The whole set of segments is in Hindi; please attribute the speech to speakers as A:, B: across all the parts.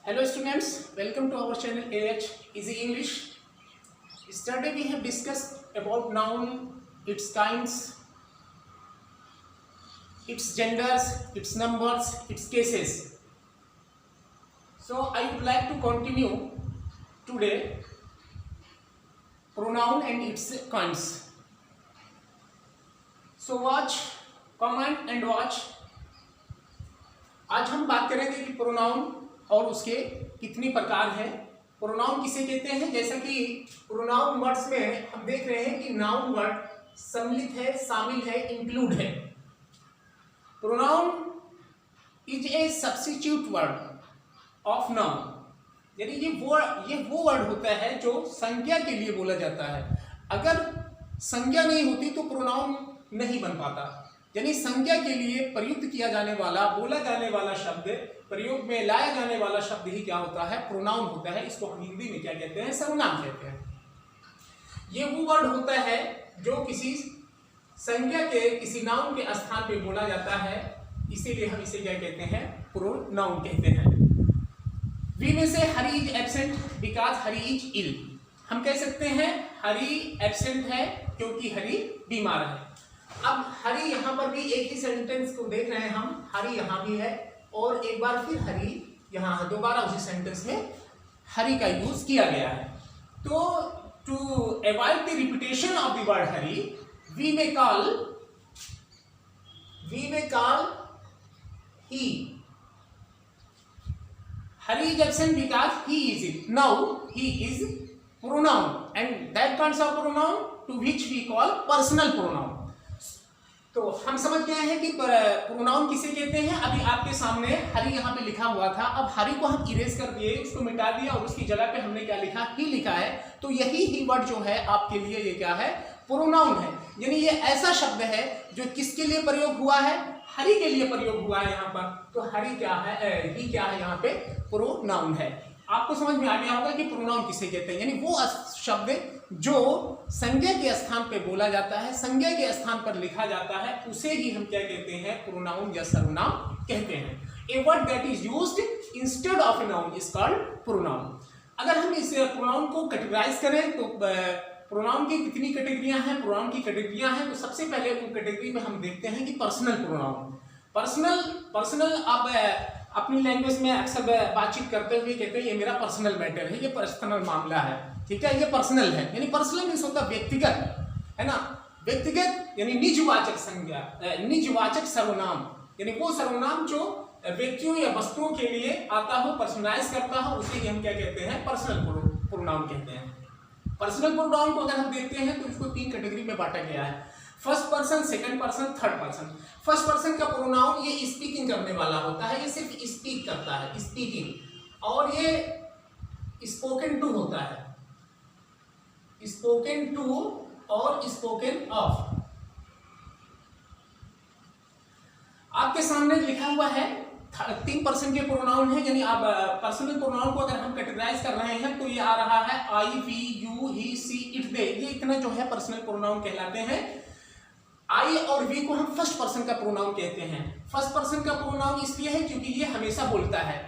A: Hello students, welcome to our channel AH Easy English. Yesterday we have discussed about noun, its kinds, its genders, its numbers, its cases. So I would like to continue today pronoun and its kinds. So watch, comment and watch. आज हम बात करेंगे कि प्रोनाउन और उसके कितनी प्रकार हैं। प्रोनाउन किसे कहते हैं, जैसा कि प्रोनाउन वर्ड्स में हम देख रहे हैं कि नाउन वर्ड सम्मिलित है, शामिल है, इंक्लूड है। Pronoun is a substitute word of noun, यानी ये वो वर्ड होता है जो संज्ञा के लिए बोला जाता है। अगर संज्ञा नहीं होती तो प्रोनाउन नहीं बन पाता, यानी संज्ञा के लिए प्रयुक्त किया जाने वाला, बोला जाने वाला शब्द, प्रयोग में लाया जाने वाला शब्द ही क्या होता है, प्रोनाउन होता है। इसको हम हिंदी में क्या कहते हैं, सर्वनाम कहते हैं। ये वो वर्ड होता है जो किसी संज्ञा के, किसी नाउन के स्थान पे बोला जाता है, इसीलिए हम इसे क्या कहते हैं, प्रोनाउन कहते हैं। वी में से Hari is absent because Hari is ill. हम कह सकते हैं हरी एब्सेंट है क्योंकि हरी बीमार है। अब हरी यहाँ पर भी एक ही सेंटेंस को देख रहे हैं हम, हरी यहाँ भी है और एक बार फिर हरी यहाँ है, दोबारा उसी सेंटेंस में हरी का यूज किया गया है। तो to avoid the repetition of the word Hari, we may call he. Hari is absent because he is it. Now he is pronoun and that kinds of pronoun to which we call personal pronoun. तो हम समझ गए हैं कि प्रोनाउन किसे कहते हैं। अभी आपके सामने हरी यहाँ पे लिखा हुआ था, अब हरी को हम इरेज कर दिए, उसको मिटा दिया और उसकी जगह पे हमने क्या लिखा, ही लिखा है। तो यही ही वर्ड जो है आपके लिए ये क्या है, प्रोनाउन है। यानी ये ऐसा शब्द है जो किसके लिए प्रयोग हुआ है, हरी के लिए प्रयोग हुआ है यहाँ पर। तो हरी क्या है, ही क्या है, यहाँ पे प्रोनाउन है। आपको समझ में आ गया होगा कि प्रोनाउन किसे कहते हैं, यानी वो शब्द जो संज्ञा के स्थान पे बोला जाता है, संज्ञा के स्थान पर लिखा जाता है, उसे ही हम क्या कहते हैं, प्रोनाउन या सर्वनाम कहते हैं। A word that is used instead of a noun is called pronoun. अगर हम इस प्रोनाउन को कैटेगराइज करें तो प्रोनाउन की कितनी कैटेगरियां हैं, प्रोनाउन की कैटेगरियां हैं। तो सबसे पहले उन कैटेगरी में हम देखते हैं कि पर्सनल प्रोनाउन। पर्सनल आप अपनी लैंग्वेज में अक्सर बातचीत करते हुए कहते हैं ये मेरा पर्सनल मैटर है, ये पर्सनल मामला है, ठीक है, ये पर्सनल है। यानी पर्सनल मीन्स होता है व्यक्तिगत, है ना। व्यक्तिगत यानी निजवाचक संज्ञा, निजवाचक सर्वनाम, यानी वो सर्वनाम जो व्यक्तियों या वस्तुओं के लिए आता हो, पर्सनलाइज करता हो, उसे हम क्या कहते हैं, पर्सनल प्रोनाउन कहते हैं। पर्सनल प्रोनाउन को अगर हम देखते हैं तो इसको तीन कैटेगरी में बांटा गया है, first person, second person, third person. First person का प्रोनाउन ये स्पीकिंग करने वाला होता है, ये सिर्फ स्पीक करता है, स्पीकिंग। और ये स्पोकन टू होता है, स्पोकन टू और स्पोकन ऑफ। आपके सामने लिखा हुआ है 3% के प्रोनाउन है, यानी आप पर्सनल प्रोनाउन को अगर हम कैटेगराइज कर रहे हैं तो ये आ रहा है I, we, you, he, she, it, they. ये इतना जो है पर्सनल प्रोनाउन कहलाते हैं। आई और वी को हम फर्स्ट पर्सन का प्रोनाउन कहते हैं। फर्स्ट पर्सन का प्रोनाउन इसलिए है क्योंकि ये हमेशा बोलता है,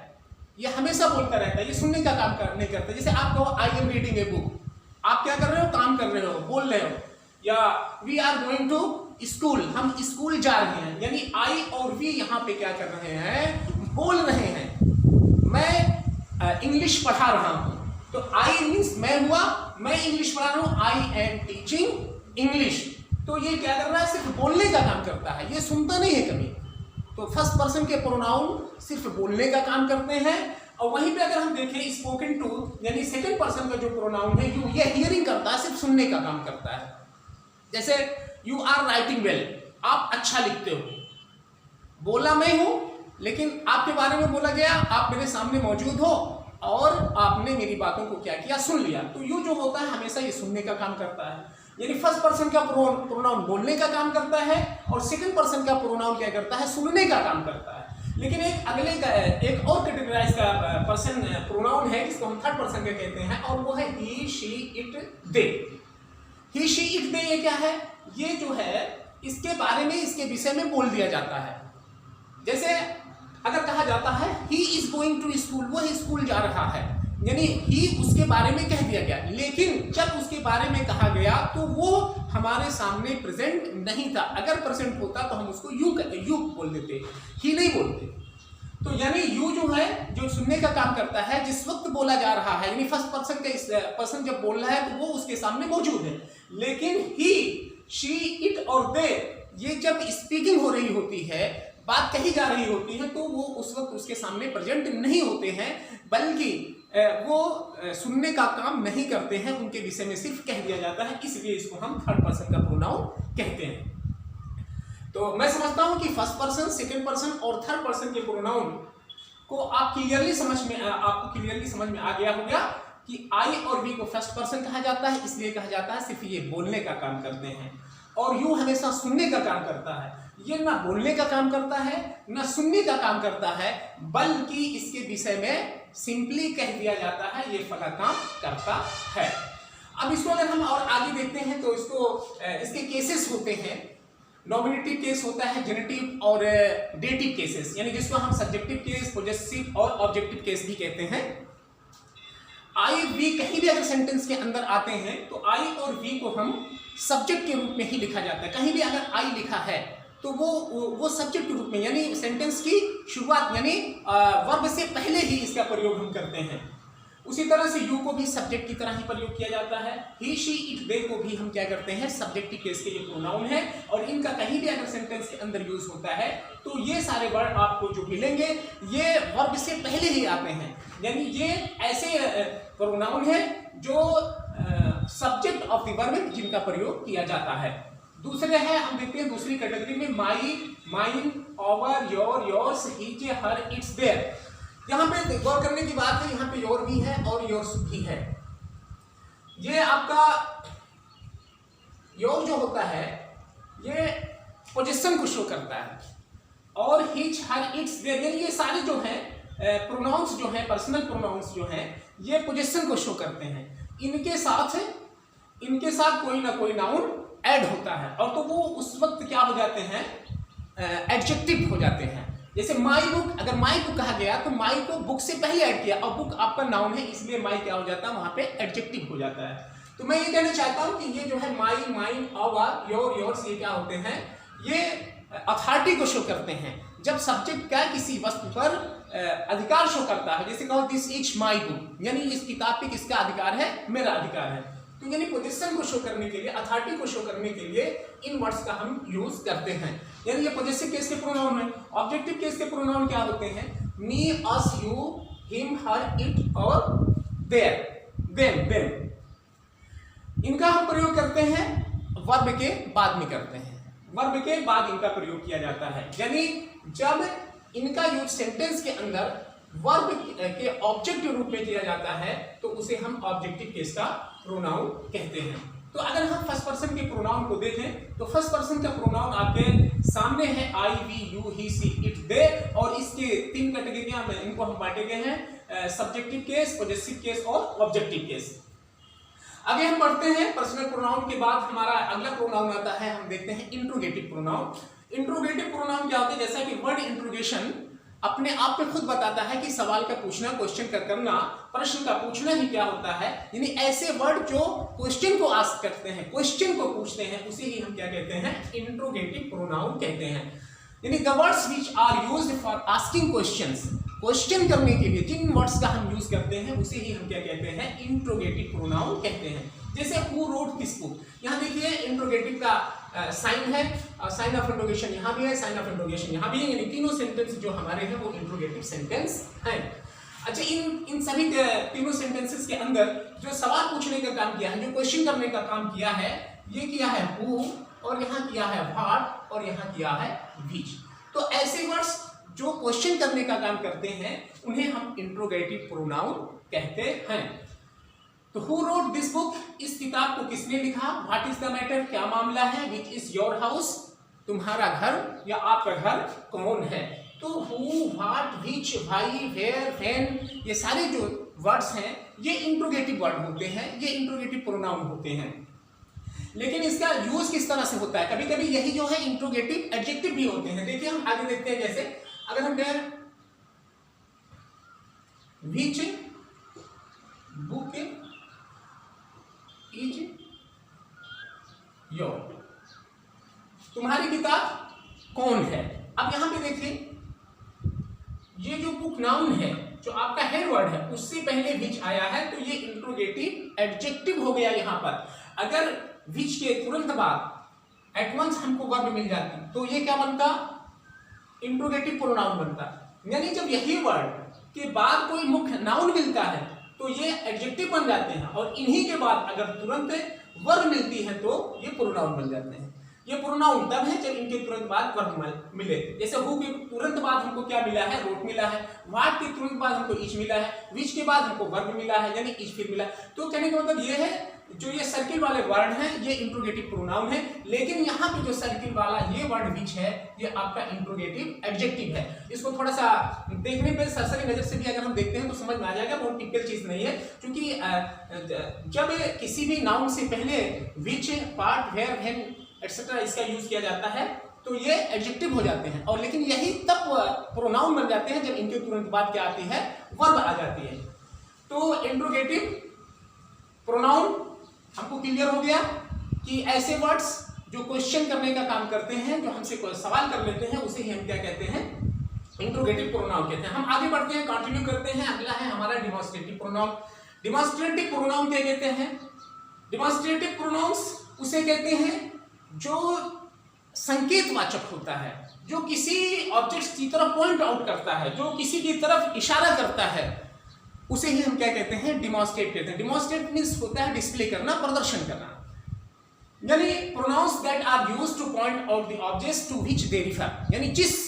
A: ये हमेशा बोलता रहता है, ये सुनने का काम नहीं करता। जैसे आप कहो I am reading a book, आप क्या कर रहे हो, काम कर रहे हो, बोल रहे हो। या we are going to school, हम स्कूल जा रहे हैं, यानी आई और वी यहाँ पे क्या कर रहे हैं, बोल रहे हैं। मैं इंग्लिश पढ़ा रहा हूँ, तो आई मीन्स मैं हुआ, मैं इंग्लिश पढ़ा रहा हूँ, आई एम टीचिंग इंग्लिश। तो ये क्या कर रहा है, सिर्फ बोलने का काम करता है, ये सुनता नहीं है कभी। तो फर्स्ट पर्सन के प्रोनाउन सिर्फ बोलने का काम करते हैं। और वहीं पे अगर हम देखें स्पोकन टू यानी सेकंड पर्सन का जो प्रोनाउन है, यू, ये हियरिंग करता है, सिर्फ सुनने का काम करता है। जैसे यू आर राइटिंग वेल, आप अच्छा लिखते हो। बोला मैं हूं, लेकिन आपके बारे में बोला गया, आप मेरे सामने मौजूद हो और आपने मेरी बातों को क्या किया, सुन लिया। तो यू जो होता है हमेशा ये सुनने का काम करता है, यानी फर्स्ट पर्सन का प्रोनाउन बोलने का काम करता है और सेकंड पर्सन का प्रोनाउन क्या करता है, सुनने का काम करता है। लेकिन एक अगले का एक और कैटेगराइज का पर्सन प्रोनाउन है जिसको हम थर्ड पर्सन का कहते हैं, और वो है he, she, it, they. He, she, it, they ये क्या है, ये जो है इसके बारे में, इसके विषय में बोल दिया जाता है। जैसे अगर कहा जाता है he is going to school, वो स्कूल जा रहा है, यानी ही उसके बारे में कह दिया गया, लेकिन जब उसके बारे में कहा गया तो वो हमारे सामने प्रेजेंट नहीं था। अगर प्रेजेंट होता तो हम उसको यू बोल देते, ही नहीं बोलते। तो यानी यू जो है, जो सुनने का काम करता है, जिस वक्त बोला जा रहा है, यानी फर्स्ट पर्सन का पर्सन जब बोल रहा है तो वो उसके सामने मौजूद है, लेकिन ही, शी, इट और दे, ये जब स्पीकिंग हो रही होती है, बात कही जा रही होती है, तो वो उस वक्त उसके सामने प्रेजेंट नहीं होते हैं, बल्कि वो सुनने का काम नहीं करते हैं, उनके विषय में सिर्फ कह दिया जाता है, इसलिए इसको हम थर्ड पर्सन का प्रोनाउन कहते हैं। तो मैं समझता हूं कि फर्स्ट पर्सन, सेकंड पर्सन और थर्ड पर्सन के प्रोनाउन को आपको क्लियरली समझ में आ गया होगा कि आई और वी को फर्स्ट पर्सन कहा जाता है, इसलिए कहा जाता है सिर्फ ये बोलने का काम करते हैं, और यू हमेशा सुनने का काम करता है। ये ना बोलने का काम करता है ना सुनने का काम करता है, बल्कि इसके विषय में सिंपली कह दिया जाता है ये फला काम करता है। अब इसको अगर हम और आगे देखते हैं तो इसके केसेस होते हैं। नॉमिनेटिव केस होता है, जेनेटिव और डेटिव केसेस, यानी जिसको हम सब्जेक्टिव केस, पॉजेसिव और ऑब्जेक्टिव केस भी कहते हैं। आई वी कहीं भी अगर सेंटेंस के अंदर आते हैं तो आई और वी को हम सब्जेक्ट के रूप में ही लिखा जाता है। कहीं भी अगर आई लिखा है तो वो सब्जेक्ट के रूप में, यानी सेंटेंस की शुरुआत, यानी वर्ब से पहले ही इसका प्रयोग हम करते हैं। उसी तरह से यू को भी सब्जेक्ट की तरह ही प्रयोग किया जाता है। ही, शी, इट, दे को भी हम क्या करते हैं, सब्जेक्टिव केस के ये प्रोनाउन है, और इनका कहीं भी अगर सेंटेंस के अंदर यूज होता है तो ये सारे वर्ड आपको जो मिलेंगे ये वर्ब से पहले ही आते हैं, यानी ये ऐसे प्रोनाउन है जो सब्जेक्ट ऑफ द वर्ब जिनका प्रयोग किया जाता है। दूसरे है, हम देखते हैं दूसरी कैटेगरी में my, mine, our, your, yours, his, her, its, their. यहाँ पे गौर करने की बात है, यहाँ पे योर भी है और योर्स भी है। ये आपका योर जो होता है ये पोजीशन को शो करता है, और हिच, हर, इट्स, देयर, यानी ये सारे जो हैं प्रोनाउंस जो हैं, पर्सनल प्रोनाउंस जो हैं, ये पोजीशन को शो करते हैं। इनके साथ कोई ना कोई नाउन ऐड होता है, और तो वो उस वक्त क्या हो जाते हैं, एडजेक्टिव हो जाते हैं। जैसे माई बुक, अगर माई बुक कहा गया तो माई को बुक से पहले ऐड किया, और बुक आपका नाउन है, इसलिए माई क्या हो जाता है, वहां पे एडजेक्टिव हो जाता है। तो मैं ये कहना चाहता हूं कि ये जो है माई, माइन, ओवर, योर, योर्स, ये क्या होते हैं, ये अथॉरिटी को शो करते हैं। जब सब्जेक्ट क्या किसी वस्तु पर अधिकार शो करता है, जैसे कहो दिस इज माई बुक, यानी इस किताब पे किसका अधिकार है, मेरा अधिकार है। तो यानी पोजीशन को शो करने के लिए, अथॉरिटी को शो करने के लिए इन वर्ड्स का हम यूज करते हैं, यानी ये पॉजिटिव केस के प्रोनाउन है। ऑब्जेक्टिव केस के प्रोनाउन क्या होते हैं, मी, अस, यू, हिम, हर, इट और देयर, देम। इनका हम प्रयोग करते हैं वर्ब के बाद में करते हैं, वर्ब के बाद इनका प्रयोग किया जाता है, यानी जब इनका यूज सेंटेंस के अंदर वर्ब के ऑब्जेक्ट के रूप में किया जाता है तो उसे हम ऑब्जेक्टिव केस का प्रोनाउन कहते हैं। तो अगर हम फर्स्ट पर्सन के प्रोनाउन को देखें तो फर्स्ट पर्सन का प्रोनाउन आपके सामने है I, we, you, he, she, it, they, और इसके तीन कैटेगरियां में इनको हम बांटे गए हैं, सब्जेक्टिव केस, पॉजेसिव केस और ऑब्जेक्टिव केस। आगे हम बढ़ते हैं, पर्सनल प्रोनाउन के बाद हमारा अगला प्रोनाउन आता है, हम देखते हैं इंट्रोगेटिव प्रोनाउन। इंट्रोगेटिव प्रोनाउन क्या होते हैं, जैसा कि वर्ड इंट्रोगेशन अपने आप में खुद बताता है कि सवाल का पूछना, क्वेश्चन का करना, प्रश्न का पूछना ही क्या होता है, यानी ऐसे वर्ड जो क्वेश्चन को आस्क करते हैं, क्वेश्चन को पूछते हैं, उसे ही हम क्या कहते हैं, इंट्रोगेटिव प्रोनाउन कहते हैं। यानी the words which are used for asking questions, question करने के लिए जिन वर्ड्स का हम यूज करते हैं उसे ही हम क्या कहते हैं, इंट्रोगेटिव प्रोनाउन कहते हैं। जैसे हु रोट दिस बुक, यहाँ देखिए इंट्रोगेटिव का साइन है, साइन ऑफ इंट्रोगेशन यहाँ भी है, साइन ऑफ इंट्रोगेशन यहाँ भी है, यानी तीनों सेंटेंस जो हमारे हैं वो इंट्रोगेटिव सेंटेंस हैं। अच्छा, इन सभी तीनों सेंटेंसेस के अंदर जो सवाल पूछने का काम किया है, जो क्वेश्चन करने का काम किया है, ये किया है हु, और यहाँ किया है व्हाट, और यहाँ किया है व्हिच। तो ऐसे वर्ड्स जो क्वेश्चन करने का काम करते हैं उन्हें हम इंट्रोगेटिव प्रोनाउन कहते हैं। तो हु रोट दिस बुक, इस किताब को किसने लिखा, व्हाट इज द मैटर, क्या मामला है, विच इज योर हाउस, तुम्हारा घर या आपका घर कौन है। तो who, what, which, why, where, when, ये सारे जो वर्ड्स हैं ये इंट्रोगेटिव वर्ड होते हैं, ये इंट्रोगेटिव प्रोनाउन होते हैं। लेकिन इसका यूज किस तरह से होता है, कभी कभी यही जो है इंट्रोगेटिव एडजेक्टिव भी होते हैं। देखिए हम आगे देखते हैं, जैसे अगर हम कहें विच बुक इज योर, तुम्हारी किताब कौन है। अब यहां पे देखिए ये जो बुक नाउन है, जो आपका हेड वर्ड है, उससे पहले विच आया है, तो ये इंट्रोगेटिव एडजेक्टिव हो गया यहां पर। अगर विच के तुरंत बाद एट वंस हमको वर्ब मिल जाती तो ये क्या बनता, इंट्रोगेटिव प्रोनाउन बनता। यानी जब यही वर्ड के बाद कोई मुख्य नाउन मिलता है तो ये एडजेक्टिव बन जाते हैं, और इन्हीं के बाद अगर तुरंत वर्ब मिलती है तो ये प्रोनाउन बन जाते हैं। ये प्रोनाउन तब है जब इनके तुरंत बाद वर्ब मिले। जैसे हु के तुरंत बाद हमको क्या मिला है, रोट मिला है। व्हाट के तुरंत बाद हमको इच मिला है। विच के बाद हमको वर्ब मिला है, यानी इच फिर मिला। तो कहने का मतलब ये है, जो ये सर्किल वाले वर्ड हैं ये इंट्रोगेटिव प्रोनाउन है, लेकिन यहाँ पे जो सर्किल वाला ये वर्ड विच है ये आपका इंट्रोगेटिव एडजेक्टिव है। इसको थोड़ा सा देखने पे सरसरी नजर से भी अगर हम देखते हैं तो समझ में आ जाएगा, बहुत टिपिकल चीज नहीं है। क्योंकि जब किसी भी नाउन से पहले विच, पार्ट, वेयर, व्हेन एक्सेट्रा इसका यूज किया जाता है तो ये एडजेक्टिव हो जाते हैं, और लेकिन यही तब प्रोनाउन बन जाते हैं जब इनके तुरंत बाद क्या आती है, वर्ब आ जाती है। तो इंट्रोगेटिव प्रोनाउन हमको क्लियर हो गया कि ऐसे वर्ड्स जो क्वेश्चन करने का काम करते हैं, जो हमसे कोई सवाल कर लेते हैं, उसे ही हम क्या कहते हैं, इंट्रोगेटिव प्रोनाउन कहते हैं। हम आगे बढ़ते हैं, कंटिन्यू करते हैं। अगला है हमारा डिमॉन्स्ट्रेटिव प्रोनाउन। डिमॉन्स्ट्रेटिव प्रोनाउन क्या कहते हैं, डिमॉन्स्ट्रेटिव प्रोनाउंस उसे कहते हैं जो संकेतवाचक होता है, जो किसी ऑब्जेक्ट की तरफ पॉइंट आउट करता है, जो किसी की तरफ इशारा करता है, उसे ही हम क्या कहते हैं, डिमॉन्स्ट्रेट कहते हैं। डिमॉन्स्ट्रेट मींस होता है डिस्प्ले करना, प्रदर्शन करना। यानी pronouns that are used to point out the objects to which they refer, यानी जिस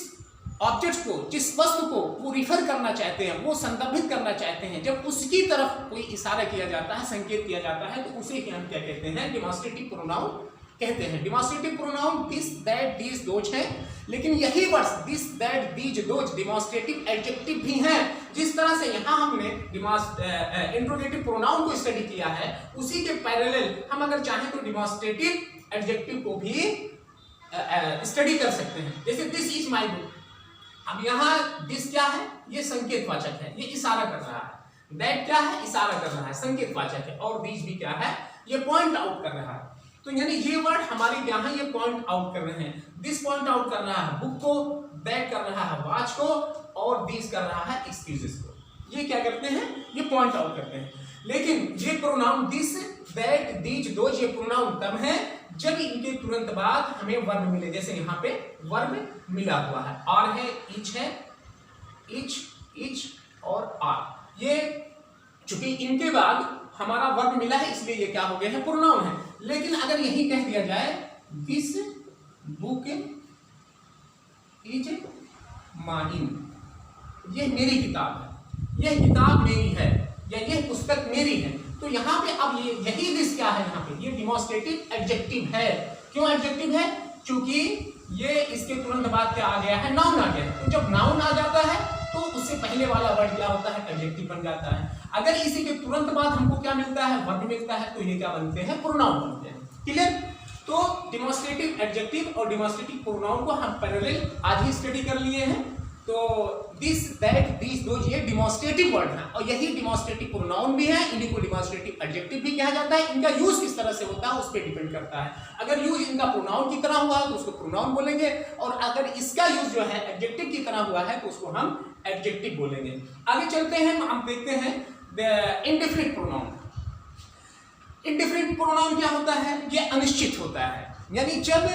A: ऑब्जेक्ट को, जिस वस्तु को वो रिफर करना चाहते हैं, वो संदर्भित करना चाहते हैं, जब उसकी तरफ कोई इशारा किया जाता है, संकेत किया जाता है, तो उसे ही हम क्या कहते हैं, डिमॉन्स्ट्रेटिव प्रोनाउन कहते हैं। Demonstrative pronoun this, that, these, those है, लेकिन यही words this, that, these, those demonstrative adjective भी हैं। जिस तरह से यहाँ हमने इंट्रोगेटिव प्रोनाउन को स्टडी किया है, उसी के पैरेलल हम अगर चाहें तो डिमॉन्स्ट्रेटिव एडजेक्टिव को भी स्टडी कर सकते हैं। जैसे दिस इज माई बुक, अब यहाँ दिस क्या है, ये संकेतवाचक है, ये इशारा कर रहा है। दैट क्या है, इशारा कर रहा है, संकेतवाचक है। और दीज भी क्या है, ये पॉइंट आउट कर रहा है। तो यानी ये वर्ड हमारे यहाँ ये पॉइंट आउट कर रहे हैं। दिस पॉइंट आउट कर रहा है बुक को, दैट कर रहा है वॉच को, और दिस कर रहा है एक्सक्यूजेस को। ये क्या करते हैं, ये पॉइंट आउट करते हैं। लेकिन ये pronoun this, that, these, those, ये प्रोनाउन तब है जब इनके तुरंत बाद हमें वर्ब मिले। जैसे यहाँ पे वर्ब मिला हुआ है, आर है, इच है, इच और आर। ये चूंकि इनके बाद हमारा वर्ब मिला है इसलिए ये क्या हो गया है, प्रोनाउन है। लेकिन अगर यही कह दिया जाए दिस बुक इज माइन, ये मेरी किताब है, यह किताब मेरी है, या यह पुस्तक मेरी है, तो यहाँ पे अब ये यही दिस क्या है, यहाँ पे ये डिमॉन्स्ट्रेटिव एडजेक्टिव है। क्यों एडजेक्टिव है, क्योंकि ये इसके तुरंत बाद क्या आ गया है, नाउन आ गया है। तो जब नाउन आ जाता है तो उससे पहले वाला वर्ड क्या होता है, एडजेक्टिव बन जाता है। अगर इसी के तुरंत बाद हमको क्या मिलता है, वर्ब मिलता है, तो ये क्या बनते हैं, प्रोनाउन बनते हैं। क्लियर। तो डिमॉन्स्ट्रेटिव एडजेक्टिव और डिमॉन्स्ट्रेटिव प्रोनाउन को हम पैरेलल आज ही स्टडी कर लिए हैं। तो दिस, दैट, दीज, दोज ये डिमॉन्स्ट्रेटिव वर्ड है, और यही डिमॉन्स्ट्रेटिव प्रोनाउन भी है। इन्हीं को डिमॉन्स्ट्रेटिव एडजेक्टिव भी कहा जाता है। इनका यूज किस तरह से होता है उस पर डिपेंड करता है। अगर यूज इनका प्रोनाउन की तरह हुआ तो उसको प्रोनाउन बोलेंगे, और अगर इसका यूज जो है एडजेक्टिव की तरह हुआ है तो उसको हम एडजेक्टिव बोलेंगे। आगे चलते हैं, हम देखते हैं इंडेफिनिट प्रोनाउन। इंडेफिनिट प्रोनाउन क्या होता है, ये अनिश्चित होता है। यानी जब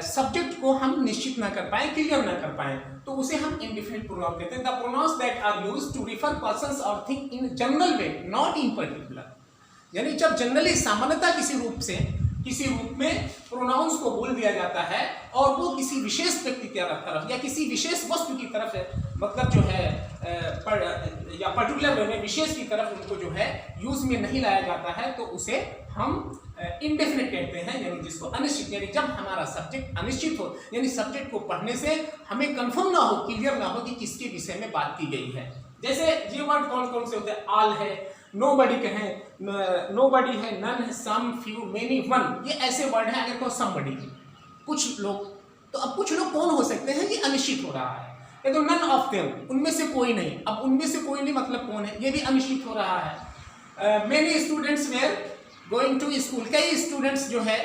A: सब्जेक्ट को हम निश्चित ना कर पाए, क्लियर ना कर पाए, तो उसे हम इंडेफिनिट प्रोनाउन कहते हैं। The pronouns that are used to refer persons और thing in general way, not in particular. यानी जब जनरली सामान्यतः किसी रूप में प्रोनाउंस को बोल दिया जाता है, और वो किसी विशेष व्यक्ति की तरफ या किसी विशेष वस्तु की तरफ है, मतलब जो है या पर्टिकुलर वे में विशेष की तरफ उनको जो है यूज में नहीं लाया जाता है, तो उसे हम इंडेफिनिट कहते हैं। यानी जिसको अनिश्चित, यानी जब हमारा सब्जेक्ट अनिश्चित हो, यानी सब्जेक्ट को पढ़ने से हमें कंफर्म ना हो, क्लियर ना हो कि किसके विषय में बात की गई है। जैसे ये वर्ड कौन कौन से होते हैं, ऑल है, नोबडी कहें, नोबडी है, नन है, सम, फ्यू, मेनी, वन, ये ऐसे वर्ड हैं। अगर कहो समबडी, कुछ लोग, तो अब कुछ लोग कौन हो सकते हैं, ये अनिश्चित हो रहा है। ये तो नन ऑफ देम, उनमें से कोई नहीं। अब उनमें से कोई नहीं मतलब कौन है, ये भी अनिश्चित हो रहा है। Many students were going to school, कई स्टूडेंट्स जो है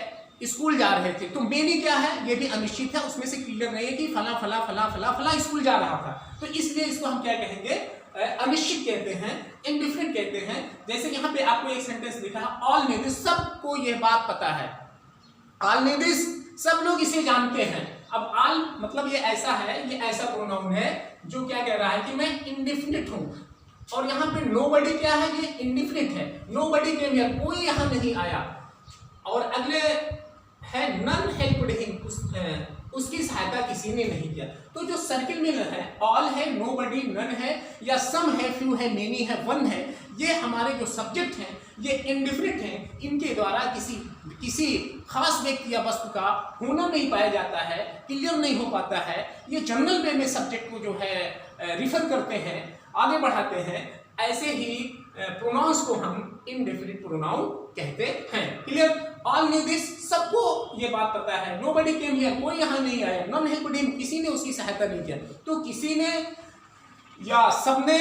A: स्कूल जा रहे थे। तो मेनी क्या है, ये भी अनिश्चित है, उसमें से क्लियर नहीं है कि फला फला फला फला फला स्कूल जा रहा था। तो इसलिए इसको हम क्या कहेंगे, अनिश्चित कहते हैं, इनडिफरेंट कहते हैं। जैसे यहाँ पे आपको एक सेंटेंस लिखा है, ऑल नो दिस, सबको यह बात पता है। ऑल नो दिस, सब लोग इसे जानते हैं। अब ऑल मतलब ये ऐसा है, ये ऐसा प्रोनाउन है जो क्या कह रहा है कि मैं इंडिफिनिट हूं। और यहाँ पे नोबडी क्या है, ये इंडिफिनिट है। नोबडी केम हियर, कोई यहाँ नहीं आया। और अगले है नन हेल्प्ड हिम, उसकी सहायता किसी ने नहीं किया। तो जो सर्किल में है, ऑल है, नोबडी, नन है, या सम है, फ्यू है, मेनी है, वन है, ये हमारे जो सब्जेक्ट हैं ये इंडिफिनिट हैं। इनके द्वारा किसी खास व्यक्ति या वस्तु का होना नहीं पाया जाता है, क्लियर नहीं हो पाता है। ये जनरल वे में सब्जेक्ट को जो है रिफर करते हैं, आगे बढ़ाते हैं। ऐसे ही प्रोनाउंस को हम इंडेफिनिट प्रोनाउन कहते हैं। क्लियर, ऑल न्यू दिस, सबको ये बात पता है। नोबडी केम हियर, कोई यहाँ नहीं आया। नन हेल्प्ड हिम, किसी ने उसकी सहायता नहीं किया। तो किसी ने या सबने,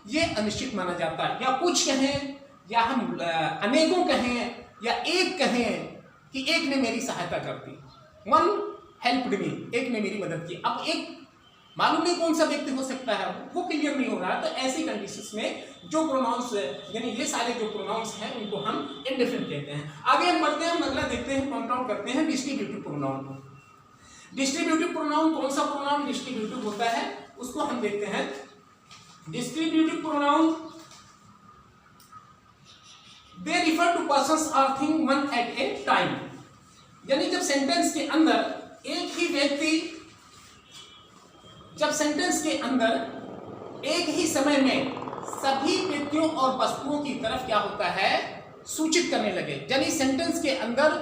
A: ये अनिश्चित माना जाता है। या कुछ कहें, या हम अनेकों कहें, या एक कहें कि एक ने मेरी सहायता कर दी, वन हेल्प्ड मी, एक ने मेरी मदद की। अब एक मालूम नहीं कौन सा व्यक्ति हो सकता है, वो क्लियर नहीं हो रहा। तो ऐसी कंडीशंस में जो प्रोनाउंस, यानी ये सारे जो प्रोनाउंस हैं उनको हम इंडिफिनिट कहते हैं। आगे हम बढ़ते हैं, हम अगला देखते हैं, पॉइंट आउट करते हैं डिस्ट्रीब्यूटिव प्रोनाउन। डिस्ट्रीब्यूटिव प्रोनाउन, कौन सा प्रोनाउन डिस्ट्रीब्यूटिव होता है उसको हम देखते हैं। Distributive pronoun, they refer to persons और thing one at a time. यानी जब सेंटेंस के अंदर एक ही व्यक्ति, जब सेंटेंस के अंदर एक ही समय में सभी व्यक्तियों और वस्तुओं की तरफ क्या होता है, सूचित करने लगे। यानी सेंटेंस के अंदर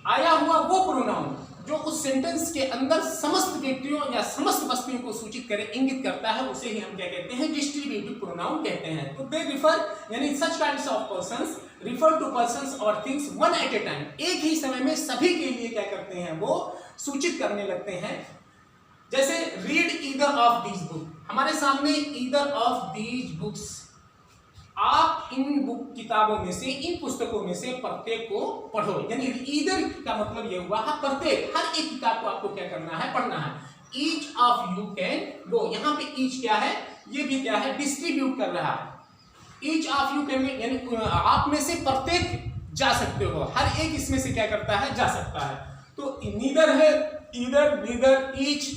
A: आया हुआ वो प्रोनाउन जो उस सेंटेंस के अंदर समस्त व्यक्तियों या समस्त वस्तुओं को सूचित करे, इंगित करता है, उसे ही हम क्या कहते हैं, डिस्ट्रीब्यूटिव प्रोनाउन कहते हैं। तो दे रिफर, यानी such kinds of persons refer to persons और things one at a time, एक ही समय में सभी के लिए क्या करते हैं, वो सूचित करने लगते हैं। जैसे read either of these book, हमारे सामने ईदर ऑफ दीज बुक्स, आप इन बुक किताबों में से, इन पुस्तकों में से प्रत्येक को पढ़ो। यानी ईदर का मतलब ये हुआ प्रत्येक, हर एक किताब को आपको क्या करना है, पढ़ना है। Each of you can go, यहाँ पे ईच क्या है, ये भी क्या है, डिस्ट्रीब्यूट कर रहा है। ईच ऑफ यू कैन, यानी आप में से प्रत्येक जा सकते हो, हर एक इसमें से क्या करता है, जा सकता है। तो नीदर है, ईदर, नीदर, ईच,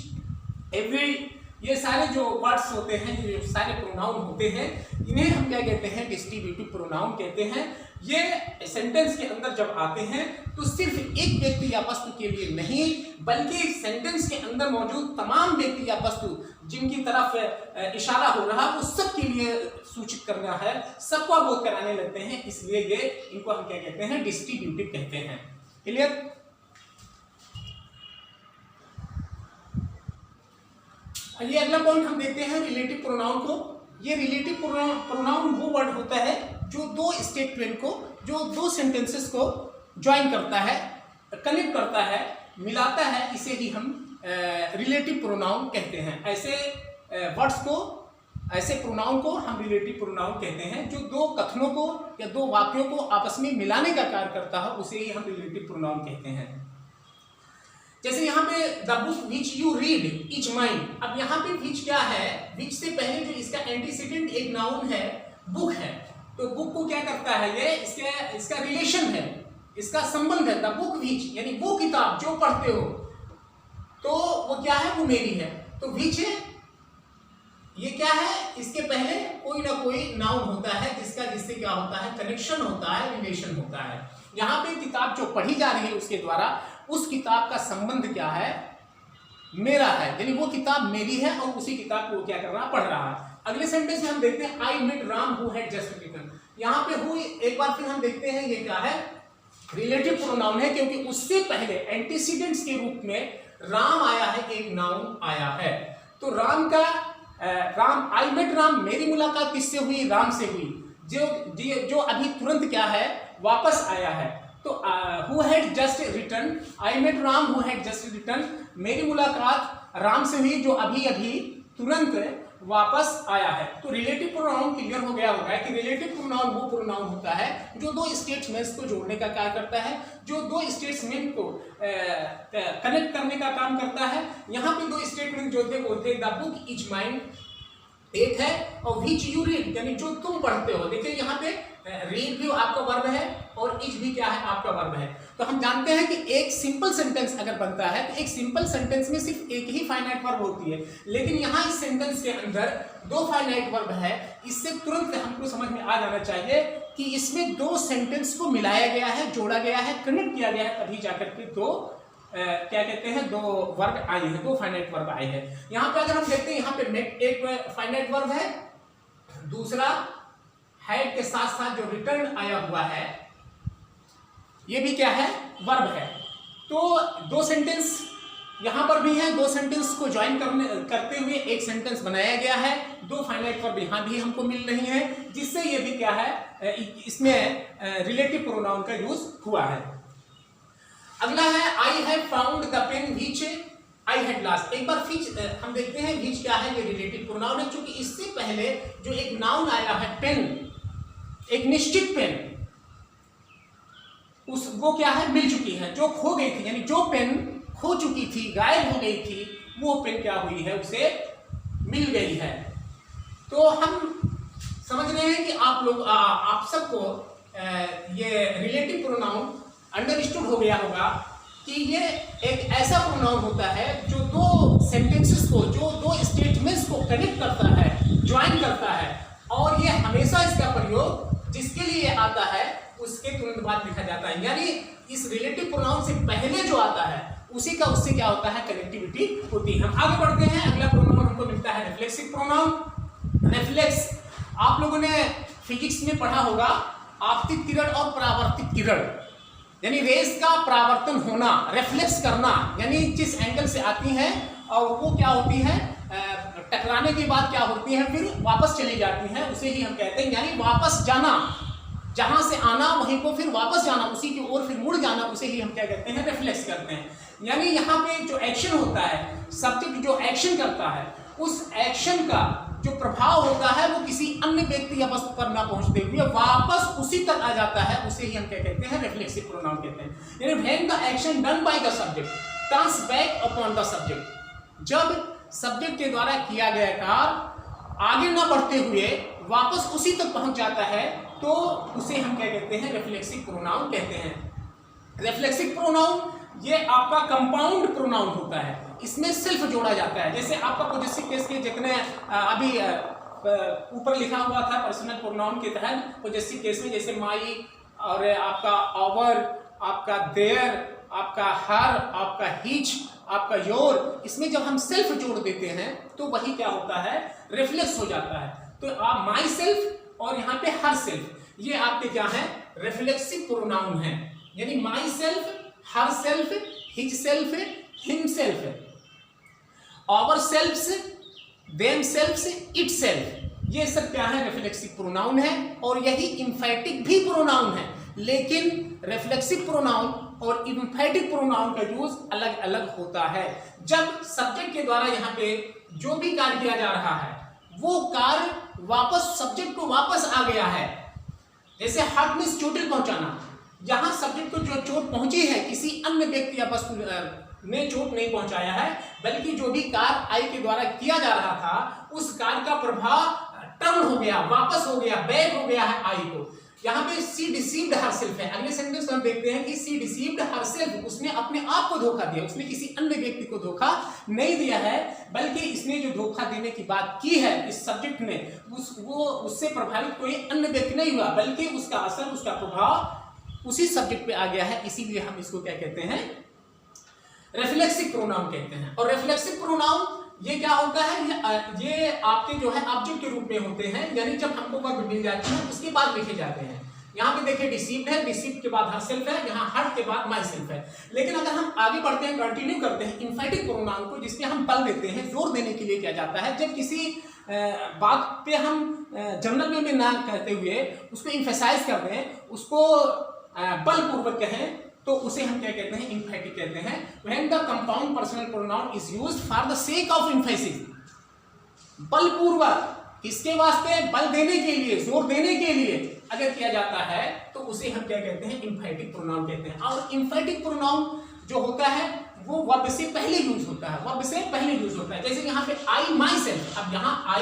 A: एवरी, ये सारे जो वर्ड्स होते हैं, ये सारे प्रोनाउन होते हैं, इन्हें हम क्या कहते हैं, डिस्ट्रीब्यूटिव प्रोनाउन कहते हैं। ये सेंटेंस के अंदर जब आते हैं तो सिर्फ एक व्यक्ति या वस्तु के लिए नहीं, बल्कि सेंटेंस के अंदर मौजूद तमाम व्यक्ति या वस्तु जिनकी तरफ इशारा हो रहा है, उस सब के लिए सूचित करना है, सबको अवगत कराने लगते हैं। इसलिए ये, इनको हम क्या कहते हैं, डिस्ट्रीब्यूटिव कहते हैं। क्लियर। ये अगला पॉइंट हम देखते हैं रिलेटिव प्रोनाउन को। ये रिलेटिव प्रोनाउन वो वर्ड होता है जो दो स्टेटमेंट को, जो दो सेंटेंसेस को ज्वाइन करता है, कनेक्ट करता है, मिलाता है, इसे ही हम रिलेटिव प्रोनाउन कहते हैं। ऐसे वर्ड्स को, ऐसे प्रोनाउन को हम रिलेटिव प्रोनाउन कहते हैं, जो दो कथनों को या दो वाक्यों को आपस में मिलाने का कार्य करता है, उसे ही हम रिलेटिव प्रोनाउन कहते हैं। जैसे यहाँ पे the book which you read is mine. अब यहाँ पे विच क्या है, विच से पहले जो इसका एंटीसीडेंट एक नाउन है, बुक है, तो बुक को क्या करता है, ये इसका रिलेशन है, इसका संबंध है। द बुक विच, यानी वो किताब जो पढ़ते हो, तो वो क्या है, वो मेरी है। तो विच है, ये क्या है, इसके पहले कोई ना कोई नाउन होता है जिससे क्या होता है, कनेक्शन होता है, रिलेशन होता है। यहाँ पे किताब जो पढ़ी जा रही है उसके द्वारा, उस किताब का संबंध क्या है, मेरा है, यानी वो किताब मेरी है और उसी किताब को क्या कर रहा, पढ़ रहा है। अगले सेंटेंस में हम देखते हैं I met Ram who had just written. यहाँ पे हु, एक बार फिर हम देखते हैं, ये क्या है, रिलेटिव प्रोनाउन है, क्योंकि उससे पहले एंटीसीडेंट्स के रूप में राम आया है, एक नाउन आया है। तो राम का, राम, आई मेट राम, मेरी मुलाकात किससे हुई, राम से हुई, जो अभी तुरंत क्या है, वापस आया है। तो who had just return, I met Ram who had just return, मेरी मुलाकात राम से हुई जो अभी अभी तुरंत वापस आया है। तो रिलेटिव प्रोनाउन क्लियर हो गया होगा कि रिलेटिव प्रोनाउन वो प्रोनाउन होता है जो दो स्टेटमेंट्स को जोड़ने का कार्य करता है, जो दो स्टेटमेंट को कनेक्ट करने का काम करता है। यहाँ पे दो स्टेटमेंट जो थे वो थे द बुक इज माइन एक है, और विच यू रीड यानी जो तुम पढ़ते हो। देखिए यहाँ पे रीड भी आपका वर्ब है और इज भी क्या है, आपका वर्ब है। तो हम जानते हैं कि एक सिंपल सेंटेंस अगर बनता है तो एक सिंपल सेंटेंस में सिर्फ एक ही फाइनाइट वर्ब होती है, लेकिन यहाँ इस सेंटेंस के अंदर दो फाइनाइट वर्ब है। इससे तुरंत हमको समझ में आ जाना चाहिए कि इसमें दो सेंटेंस को मिलाया गया है, जोड़ा गया है, कनेक्ट किया गया है, तभी जाकर के दो क्या कहते हैं, दो वर्ब आए हैं, दो फाइनाइट वर्ब आए हैं। यहाँ पे अगर हम देखते हैं, यहाँ पे मेक एक फाइनाइट वर्ब है, दूसरा हैड के साथ साथ जो रिटर्न आया हुआ है ये भी क्या है, वर्ब है। तो दो सेंटेंस यहाँ पर भी है, दो सेंटेंस को ज्वाइन करते हुए एक सेंटेंस बनाया गया है। दो फाइनाइट वर्ब यहाँ भी हमको मिल रही हैं, जिससे ये भी क्या है, इसमें रिलेटिव प्रोनाउन का यूज हुआ है। अगला है I have found the pen which I had lost. एक बार फिर हम देखते हैं व्हिच क्या है, ये रिलेटिव प्रोनाउन है, क्योंकि इससे पहले जो एक नाउन आया है पेन, एक निश्चित पेन, वो क्या है, मिल चुकी है, जो खो गई थी, यानी जो पेन खो चुकी थी, गायब हो गई थी, वो पेन क्या हुई है, उसे मिल गई है। तो हम समझ रहे हैं कि आप लोग आप सबको ये रिलेटिव प्रोनाउन अंडरस्टूड हो गया होगा कि ये एक ऐसा प्रोनाउन होता है जो दो सेंटेंसेस को, जो दो स्टेटमेंट्स को कनेक्ट करता है, ज्वाइन करता है, और ये हमेशा इसका प्रयोग जिसके लिए आता है उसके तुरंत बाद लिखा जाता है। यानी इस रिलेटिव प्रोनाउन से पहले जो आता है उसी का उससे क्या होता है, कनेक्टिविटी होती है। हम आगे बढ़ते हैं, अगला प्रोनाउन हमको मिलता है रिफ्लेक्सिव प्रोनाउन। रिफ्लेक्स आप लोगों ने फिजिक्स में पढ़ा होगा, आपतित किरण और परावर्तित किरण, यानी रेस का परावर्तन होना, रिफ्लेक्स करना, यानी जिस एंगल से आती हैं और वो क्या होती है, टकराने के बाद क्या होती है, फिर वापस चली जाती हैं, उसे ही हम कहते हैं, यानी वापस जाना, जहां से आना वहीं को फिर वापस जाना, उसी की ओर फिर मुड़ जाना, उसे ही हम क्या कहते हैं, रिफ्लेक्स करते हैं। यानी यहाँ पे जो एक्शन होता है, सब्जेक्ट जो एक्शन करता है, उस एक्शन का जो प्रभाव होता है वो किसी अन्य व्यक्ति या वस्तु पर ना पहुंचते हुए वापस उसी तक आ जाता है, उसे ही हम क्या कहते हैं, रिफ्लेक्सिव प्रोनाउन कहते हैं। यानी when the action done by the subject turns back upon the subject, जब सब्जेक्ट के द्वारा किया गया कार्य आगे ना बढ़ते हुए वापस उसी तक पहुंच जाता है, तो उसे हम क्या कहते हैं, रिफ्लेक्सिव प्रोनाउन कहते हैं। रिफ्लेक्सिव प्रोनाउन ये आपका कंपाउंड प्रोनाउन होता है, इसमें सेल्फ जोड़ा जाता है। जैसे आपका पॉजिटिव केस के जितने अभी ऊपर लिखा हुआ था पर्सनल प्रोनाउन के तहत पॉजिटिव केस में, जैसे माई और आपका आवर, आपका देयर, आपका हर, आपका हिच, आपका योर, इसमें जब हम सेल्फ जोड़ देते हैं तो वही क्या होता है, रिफ्लेक्स हो जाता है। तो आप माई सेल्फ और यहाँ पे हर सेल्फ, ये आपके क्या है, रिफ्लेक्सिव प्रोनाउन है। यानी myself, herself, his self, himself, ourselves, themselves, itself, ये सब क्या है, रिफ्लेक्सिव प्रोनाउन है। और यही इंफैटिक भी प्रोनाउन है, लेकिन रिफ्लेक्सिव प्रोनाउन और इंफैटिक प्रोनाउन का यूज अलग अलग होता है। जब सब्जेक्ट के द्वारा यहाँ पे जो भी कार्य किया जा रहा है वो कार्य वापस सब्जेक्ट को वापस आ गया है, जैसे हर्ट मींस चोटिल पहुंचाना, जहां सब्जेक्ट को जो चोट पहुंची है किसी अन्य व्यक्ति या वस्तु ने चोट नहीं पहुंचाया है, बल्कि जो भी कार्य आई के द्वारा किया जा रहा था उस कार्य का प्रभाव टर्न हो गया, वापस हो गया, बैक हो गया है आई को। यहाँ पे सी डिसीव्ड हरसेल्फ है। अगले सेंटेंस में हम देखते हैं कि सी डिसीव्ड हरसेल्फ, उसने अपने आप को धोखा दिया, उसने किसी अन्य व्यक्ति को धोखा नहीं दिया है, बल्कि इसने जो धोखा देने की बात की है इस सब्जेक्ट ने, वो उससे प्रभावित कोई अन्य व्यक्ति नहीं हुआ, बल्कि उसका असर, उसका प्रभाव उसी सब्जेक्ट पे आ गया है। इसीलिए हम इसको क्या कहते हैं, रिफ्लेक्सिव प्रोनाउन कहते हैं। और रिफ्लेक्सिव प्रोनाउन ये क्या होता है, ये आपके जो है ऑब्जेक्ट के रूप में होते हैं, यानी जब हमको वर्ब मिल जाती है उसके बाद लिखे जाते हैं। यहाँ पे देखिए डिसीव्ड है, डिसीव्ड के बाद हर सेल्फ है, यहाँ हर्ट के बाद माई सेल्फ है। लेकिन अगर हम आगे बढ़ते हैं, कंटिन्यू करते हैं इंफैटिक प्रोनाउन को, जिसपे हम बल देते हैं, जोर देने के लिए किया जाता है। जब किसी बात पे हम जनरल वे में ना कहते हुए उसको इम्फेसाइज कर दें, उसको बलपूर्वक कहें, तो उसे हम क्या कहते हैं, इंफैटिक कहते हैं। When the compound personal pronoun is used for the sake of emphasis, बलपूर्वक, किसके वास्ते? बल देने के लिए, जोर देने के लिए अगर किया जाता है तो उसे हम क्या कहते हैं? इंफेटिक प्रोनाउन कहते हैं। और इंफेटिक प्रोनाउन जो होता है वो वर्ब से पहले यूज होता है, वर्ब से पहले यूज होता है। जैसे यहाँ पे आई माई सेल्फ, अब यहाँ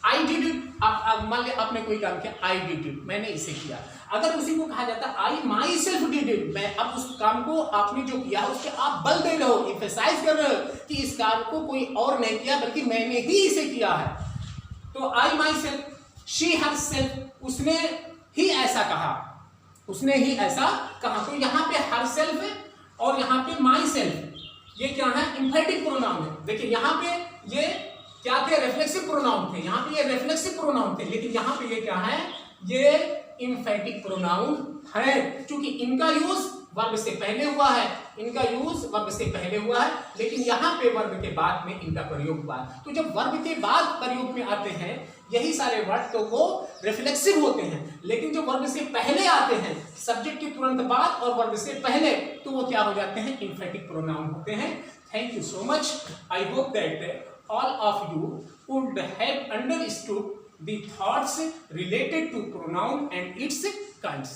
A: आई डिड इट, अब मान लिया आपने कोई काम किया, आई डिड इट, मैंने इसे किया, अगर उसी को कहा जाता है आई माई सेल्फ डिड इट, मैं अब उस काम को आपने जो किया उसके आप बल दे रहे हो, एम्फसाइज कर रहे हो कि इस काम को कोई और नहीं किया बल्कि मैंने ही इसे किया है। तो आई माई सेल्फ, शी हरसेल्फ, उसने ही ऐसा कहा, उसने ही ऐसा कहा। तो यहाँ पे हरसेल्फ है और यहाँ पे माई सेल्फ, ये क्या है? इंफेटिक प्रोनाउन है। देखिए यहाँ पे ये क्या थे? रिफ्लेक्सिव प्रोनाउन थे, यहाँ पे ये रिफ्लेक्सिव प्रोनाउन थे, लेकिन यहाँ पे ये क्या है? ये इंफेटिक प्रोनाउन है, क्योंकि इनका यूज वर्ब से पहले हुआ है, इनका यूज वर्ब से पहले हुआ है, लेकिन यहाँ पे वर्ब के बाद में इनका प्रयोग हुआ है। तो जब वर्ब के बाद प्रयोग में आते हैं यही सारे वर्ड, तो वो रिफ्लेक्सिव होते हैं, लेकिन जो वर्ब से पहले आते हैं, सब्जेक्ट के तुरंत बाद और वर्ब से पहले, तो वो क्या हो जाते हैं? इंफेटिक प्रोनाउन होते हैं। Thank you so much. I hope that all of you would have understood the thoughts related to pronoun and its kinds.